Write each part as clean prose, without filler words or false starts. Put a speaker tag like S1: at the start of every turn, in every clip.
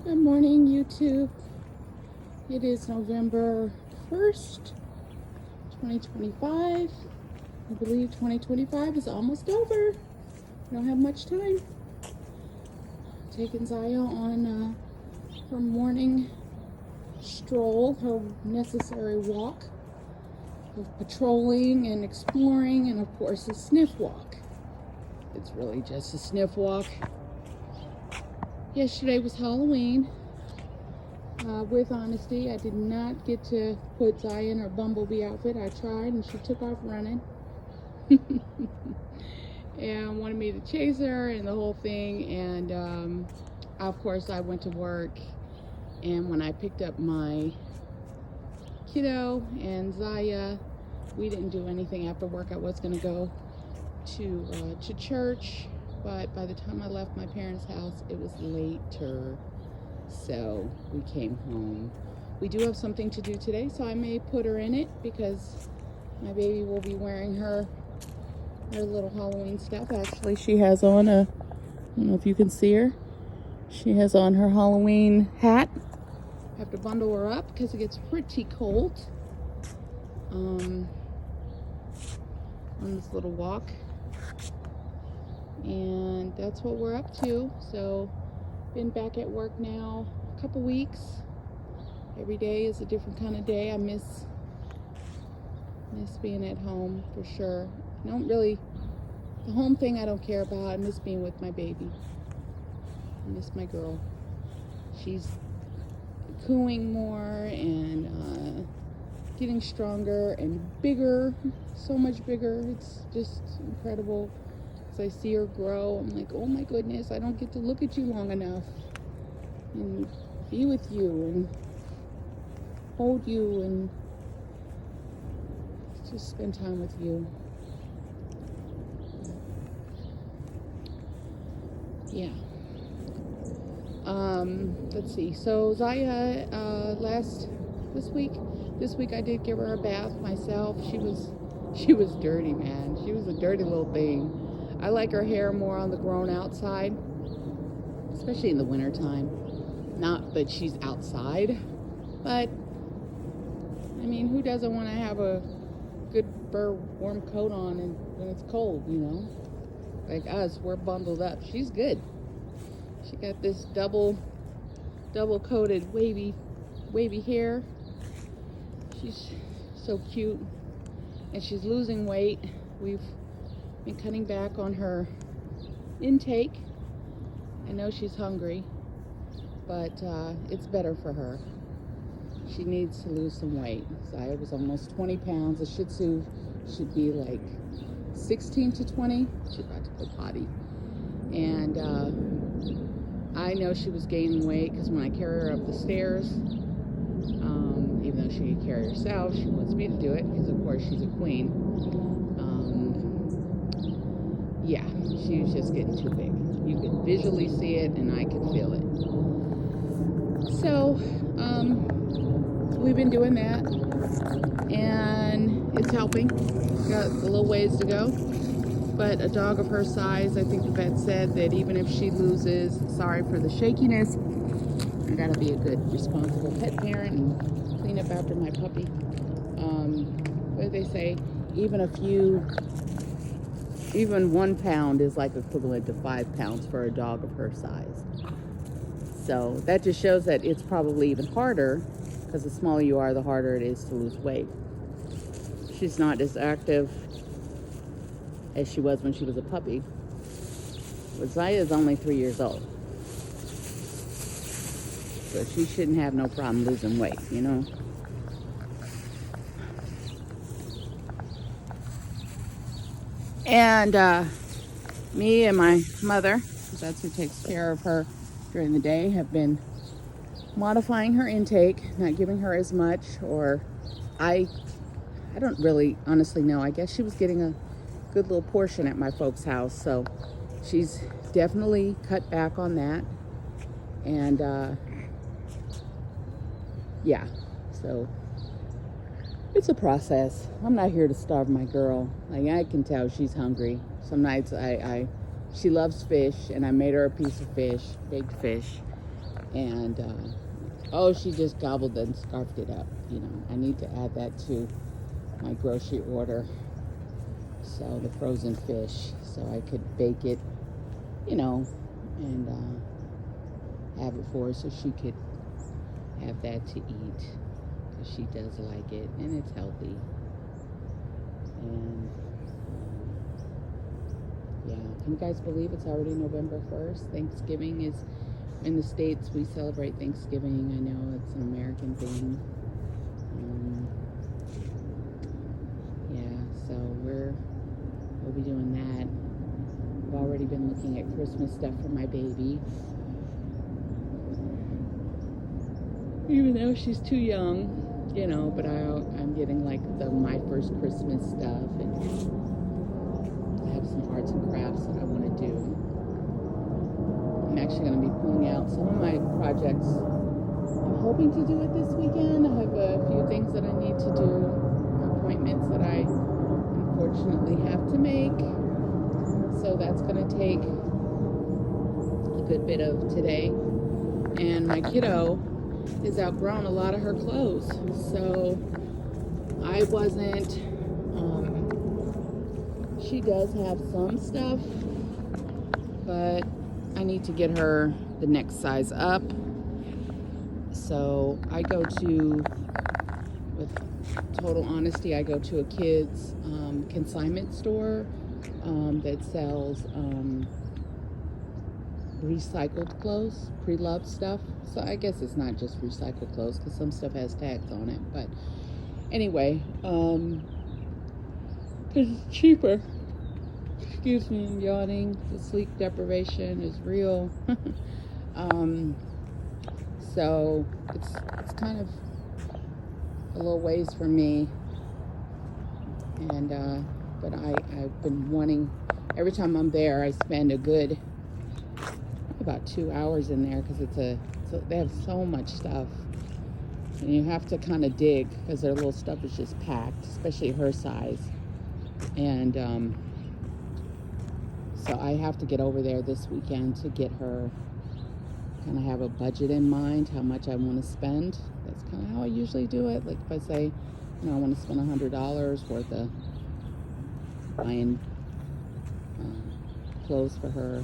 S1: Good morning, YouTube. It is November 1st, 2025. I believe 2025 is almost over. We don't have much time. Taking Zaya on her morning stroll, her necessary walk of patrolling and exploring, and of course a sniff walk. It's really just a sniff walk. Yesterday was Halloween. With honesty, I did not get to put Zaya in her bumblebee outfit. I tried and she took off running. And wanted me to chase her and the whole thing. And of course I went to work, and when I picked up my kiddo and Zaya, we didn't do anything after work. I was going to go to church, but by the time I left my parents' house, it was later. So we came home. We do have something to do today, so I may put her in it because my baby will be wearing her little Halloween stuff. Actually, she has on I don't know if you can see her. She has on her Halloween hat. I have to bundle her up because it gets pretty cold on this little walk. And that's what we're up to. So been back at work now a couple weeks. Every day is a different kind of day. I miss being at home for sure. I don't really, the home thing I don't care about. I miss being with my baby. I miss my girl. She's cooing more and getting stronger and bigger, so much bigger. It's just incredible. As I see her grow, I'm like, oh my goodness, I don't get to look at you long enough and be with you and hold you and just spend time with you. Yeah. Let's see. So Zaya, this week I did give her a bath myself. She was dirty, man. She was a dirty little thing. I like her hair more on the grown out side, especially in the wintertime. Not that she's outside, but I mean, who doesn't want to have a good fur warm coat on and when it's cold, you know? Like us, we're bundled up. She's good. She got this double coated wavy hair. She's so cute, and she's losing weight. We've been cutting back on her intake. I know she's hungry, but it's better for her. She needs to lose some weight. Zaya was almost 20 pounds. A Shih Tzu should be like 16 to 20. She's about to go potty. And I know she was gaining weight because when I carry her up the stairs, even though she can carry herself, she wants me to do it because of course she's a queen. Yeah, she was just getting too big. You could visually see it and I could feel it. So we've been doing that and it's helping. Got a little ways to go. But a dog of her size, I think the vet said that even if she loses, sorry for the shakiness, I gotta be a good, responsible pet parent and clean up after my puppy. What they say, even 1 pound is like equivalent to 5 pounds for a dog of her size. So that just shows that it's probably even harder, because the smaller you are, the harder it is to lose weight. She's not as active as she was when she was a puppy. But Zaya is only 3 years old. So she shouldn't have no problem losing weight, you know? And me and my mother, that's who takes care of her during the day, have been modifying her intake, not giving her as much, or I don't really honestly know. I guess she was getting a good little portion at my folks' house, so she's definitely cut back on that. And yeah, so it's a process. I'm not here to starve my girl. Like, I can tell she's hungry. Some nights she loves fish, and I made her a piece of fish, baked fish. And oh, she just gobbled and scarfed it up. I need to add that to my grocery order. So the frozen fish, so I could bake it, and have it for her so she could have that to eat, because she does like it and it's healthy. And yeah, can you guys believe it's already November 1st? Thanksgiving is, in the States, we celebrate Thanksgiving. I know it's an American thing. Yeah, so we'll be doing that. I've already been looking at Christmas stuff for my baby. Even though she's too young, but I'm getting like my first Christmas stuff, and I have some arts and crafts that I want to do. I'm actually going to be pulling out some of my projects. I'm hoping to do it this weekend. I have a few things that I need to do, appointments that I unfortunately have to make. So that's going to take a good bit of today. And my kiddo has outgrown a lot of her clothes. So I wasn't, she does have some stuff, but I need to get her the next size up. So I go to, with total honesty, I go to a kid's consignment store that sells recycled clothes, pre-loved stuff. So I guess it's not just recycled clothes, because some stuff has tags on it. But anyway, because it's cheaper. Excuse me, I'm yawning. The sleep deprivation is real. So it's kind of a little ways for me. And but I've been wanting, every time I'm there, I spend a good about 2 hours in there, because they have so much stuff, and you have to kind of dig, because their little stuff is just packed, especially her size. And so I have to get over there this weekend to get her, kind of have a budget in mind, how much I want to spend. That's kind of how I usually do it. Like if I say, I want to spend $100 worth of buying clothes for her.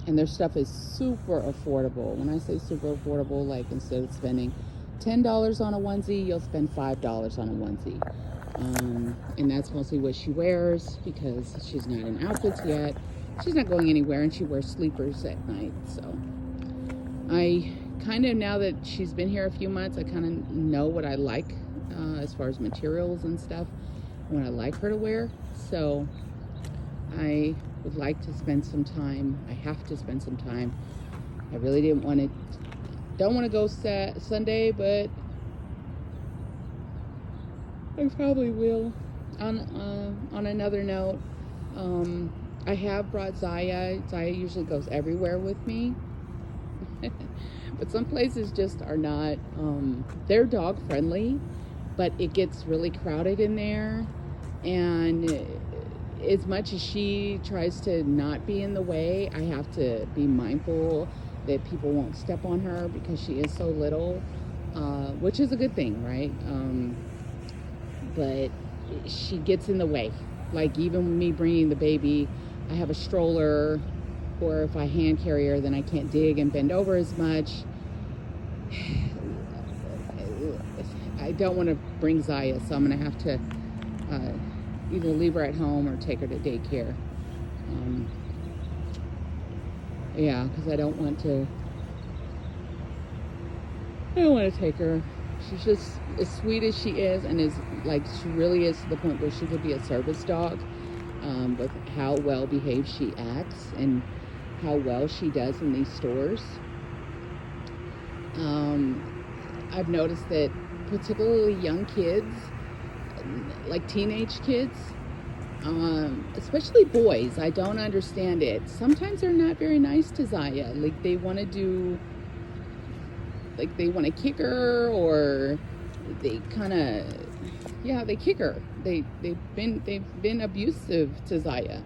S1: And their stuff is super affordable. When I say super affordable, like instead of spending $10 on a onesie, you'll spend $5 on a onesie. And that's mostly what she wears, because she's not in outfits yet. She's not going anywhere, and she wears sleepers at night. So I kind of, now that she's been here a few months, I kind of know what I like as far as materials and stuff, what I like her to wear. So I would like to spend some time. I have to spend some time. I really don't want to go Sunday, but I probably will. On another note, I have brought Zaya. Zaya usually goes everywhere with me. But some places just are not, they're dog friendly, but it gets really crowded in there. And as much as she tries to not be in the way, I have to be mindful that people won't step on her, because she is so little, which is a good thing, right? But she gets in the way. Like even me bringing the baby, I have a stroller, or if I hand carry her, then I can't dig and bend over as much. I don't want to bring Zaya, so I'm going to have to either leave her at home or take her to daycare. Yeah, because I don't want to take her. She's just as sweet as she is, and is like, she really is to the point where she could be a service dog, with how well behaved she acts and how well she does in these stores. I've noticed that particularly young kids, like teenage kids, especially boys, I don't understand it. Sometimes they're not very nice to Zaya. Like they want to kick her, or they kind of, they kick her. They've been abusive to Zaya.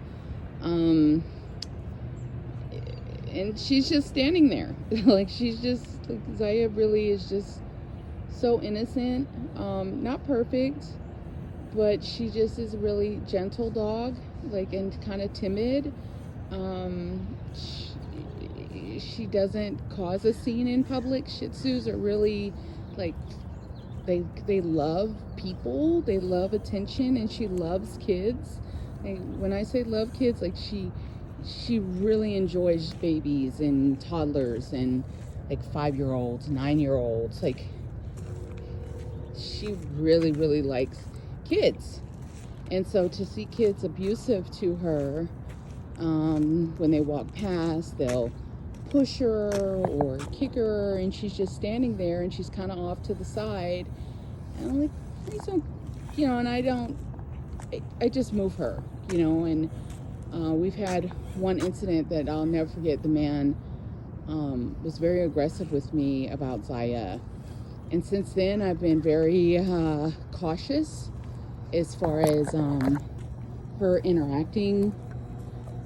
S1: and she's just standing there. Like, she's just, like, Zaya really is just so innocent. Not perfect, but she just is a really gentle dog, like, and kind of timid. She doesn't cause a scene in public. Shih Tzus are really, like, they love people, they love attention, and she loves kids. Like, when I say love kids, like, she really enjoys babies and toddlers and, like, 5-year-olds, 9-year-olds. Like, she really, really likes kids. And so to see kids abusive to her, when they walk past, they'll push her or kick her, and she's just standing there, and she's kind of off to the side. And I'm like, please don't, and I just move her, and we've had one incident that I'll never forget. The man was very aggressive with me about Zaya. And since then, I've been very cautious as far as her interacting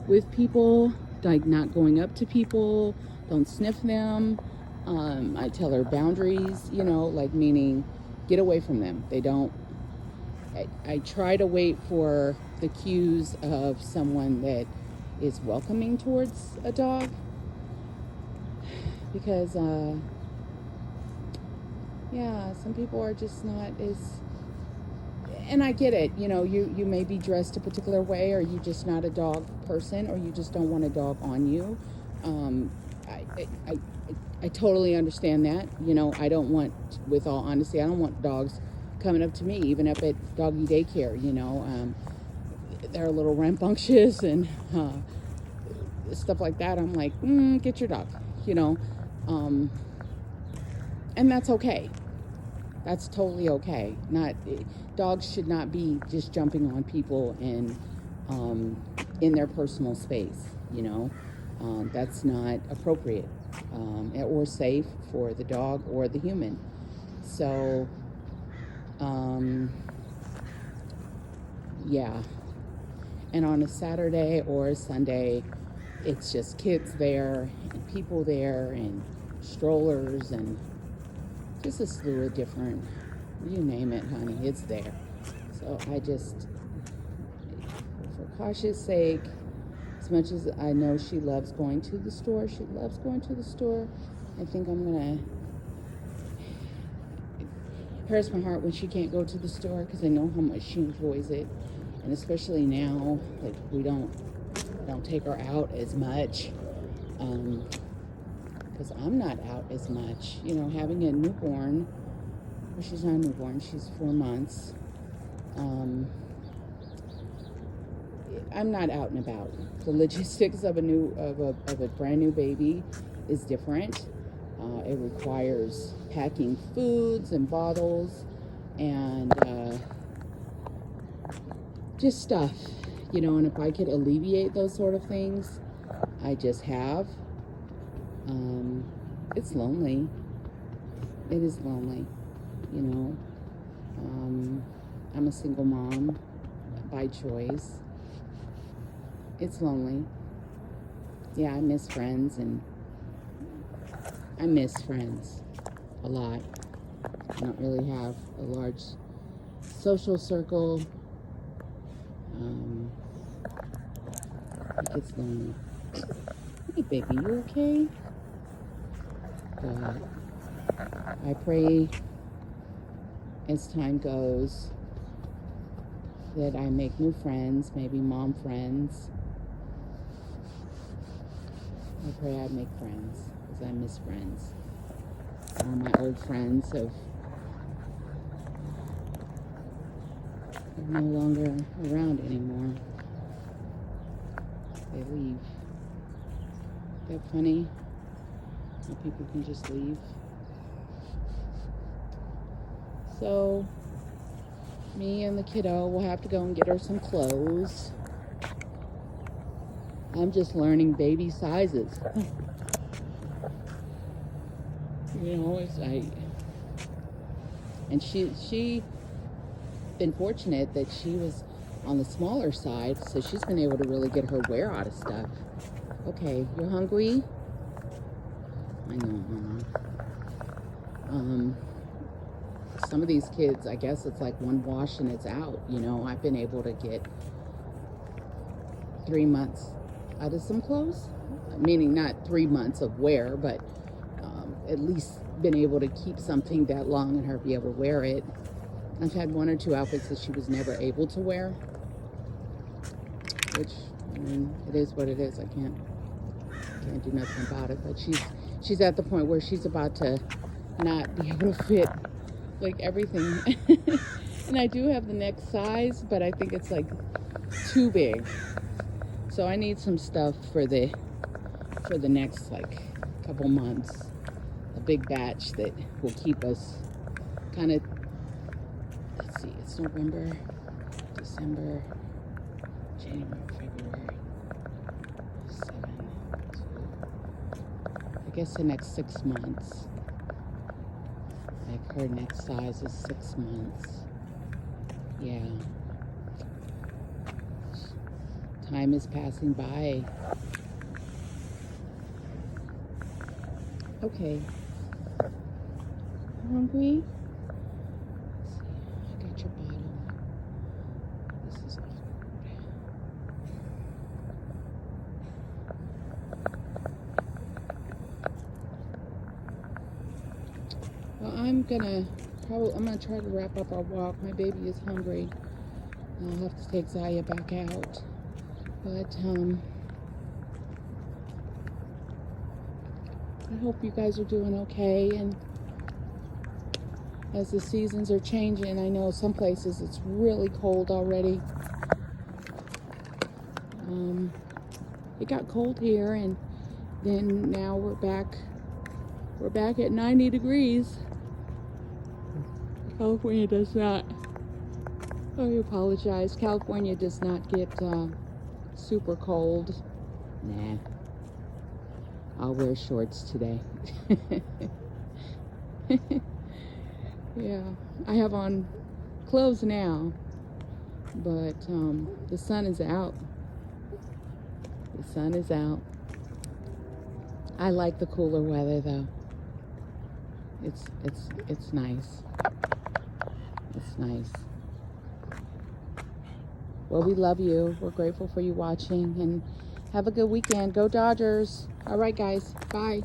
S1: with people, like not going up to people, don't sniff them. I tell her boundaries, like, meaning get away from them. They don't, I try to wait for the cues of someone that is welcoming towards a dog, because some people are just not as, and I get it, you may be dressed a particular way, or you just not a dog person, or you just don't want a dog on you. I totally understand that. I don't want, with all honesty, I don't want dogs coming up to me, even up at doggy daycare. They're a little rambunctious and stuff like that. I'm like, get your dog, and that's okay. That's totally okay. Dogs should not be just jumping on people and in their personal space. That's not appropriate or safe for the dog or the human. So, yeah. And on a Saturday or a Sunday, it's just kids there and people there and strollers and just a slew of different, you name it, honey, it's there. So I just, for cautious sake, as much as I know she loves going to the store, I think I'm gonna hurts my heart when she can't go to the store, because I know how much she enjoys it. And especially now, like, we don't take her out as much, because I'm not out as much. Having a newborn, well, she's not a newborn, she's 4 months. I'm not out and about. The logistics of a brand new baby is different. It requires packing foods and bottles and just stuff, and if I could alleviate those sort of things, I just have. It's lonely. It is lonely, I'm a single mom by choice. It's lonely. Yeah, I miss friends, and I miss friends a lot. I don't really have a large social circle. It gets lonely. Hey, baby, you okay? But I pray as time goes that I make new friends, maybe mom friends. I pray I make friends, because I miss friends. All my old friends are no longer around anymore. They leave. Isn't that funny? How people can just leave. So, me and the kiddo will have to go and get her some clothes. I'm just learning baby sizes. And she been fortunate that she was on the smaller side, so she's been able to really get her wear out of stuff. Okay, you're hungry? I know, Mama. Some of these kids, I guess it's like one wash and it's out. You know, I've been able to get 3 months out of some clothes. Meaning not 3 months of wear, but at least been able to keep something that long and her be able to wear it. I've had 1 or 2 outfits that she was never able to wear, which, I mean, it is what it is. I can't do nothing about it. But she's at the point where she's about to not be able to fit like everything. And I do have the next size, but I think it's like too big. So I need some stuff for the next like couple months. A big batch that will keep us kind of, let's see, it's November, December, January, February, 7, 2, I guess the next 6 months. Like her next size is 6 months. Yeah. Time is passing by. Okay. Hungry? Let's see. I got your bottle. This is awkward. Well, I'm gonna try to wrap up our walk. My baby is hungry. I'll have to take Zaya back out. But I hope you guys are doing okay. And as the seasons are changing, I know some places it's really cold already. It got cold here, and then now we're back at 90 degrees. California does not, I apologize, California does not get super cold. Nah, I'll wear shorts today. Yeah, I have on clothes now, but the sun is out. The sun is out. I like the cooler weather though. It's nice. It's nice. Well, we love you. We're grateful for you watching, and have a good weekend. Go Dodgers. All right, guys. Bye.